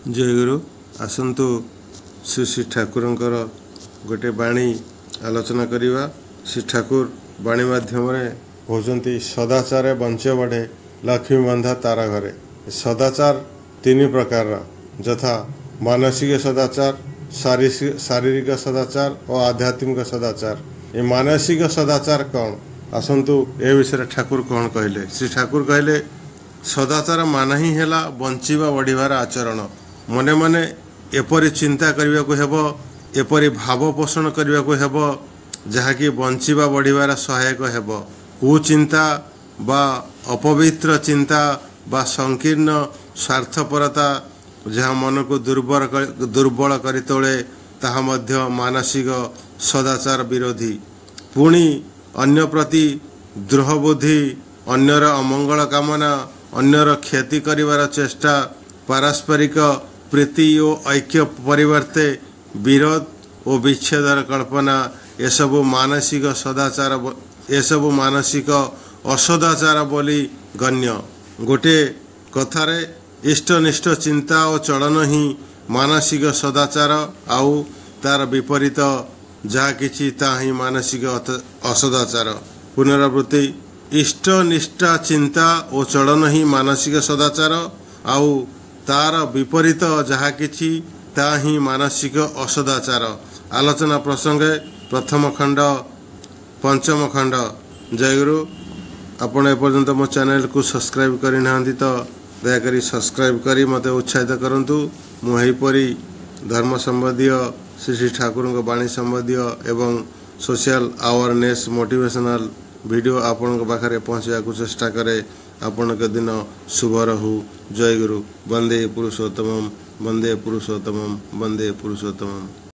जय गुरु आसतु श्री श्री ठाकुरंकर गोटे बाणी आलोचना करिवा। श्री ठाकुर बाणी माध्यम होती सदाचार बंच बढ़े लक्ष्मी बंधा तारा घरे। सदाचार तीन प्रकार यथा मानसिक सदाचार, शारीरिक सदाचार और आध्यात्मिक सदाचार। ये मानसिक सदाचार कौन आसतु ए विषय ठाकुर कौन कहले। श्री ठाकुर कहले सदाचार मान ही है बंचीवा बढ़िवार आचरण। मने मने एपरी चिंता करने को हेबो, एपरी भाव पोषण करने को हेबो जहाँकि बंचीवा बढ़िवार सहायक हेबो। कुचिंता बा अपवित्र चिंता बा संकीर्ण स्वार्थपरता जहाँ मन को दुर्बल करी तोले ताहा मध्य मानसिक सदाचार विरोधी। पुणी अन्य प्रति द्रोह बुद्धि, अन्यर अमंगल कामना, अन्यर क्षति करिवार चेष्टा, पारस्परिक प्रीति और ऐक्य परिवर्ते विरोध और विच्छेदर कल्पना एसबु मानसिक सदाचार, एसबु मानसिक असदाचार बोली गण्य। गोटे कथारे इष्टनिष्ठ चिंता और चलन ही मानसिक सदाचार, आउ तार विपरीत जहाँ किछि ता ही मानसिक असदाचार। पुनरावृत्ति इष्टनिष्ठा चिंता और चलन ही मानसिक सदाचार, आउ तार विपरीत जहाँ किछि ता ही मानसिक असदाचार। आलोचना प्रसंगे प्रथम खंड पंचम खंड। जय गुरु। आपण एपर्यंत मो चैनल को सब्सक्राइब करि नाहंती तो दयाकरी सब्सक्राइब करी मते उत्साहित करंतु। मु एहीपरि धर्म संबंधी, श्री श्री ठाकुर बाणी संबंधी एवं सोशल अवेयरनेस मोटिवेशनल वीडियो आपण पाखे पहुँचा चेष्टा करे। आपण के दिन शुभ रहू। जय गुरु। वंदे पुरुषोत्तमम, वंदे पुरुषोत्तमम, वंदे पुरुषोत्तमम।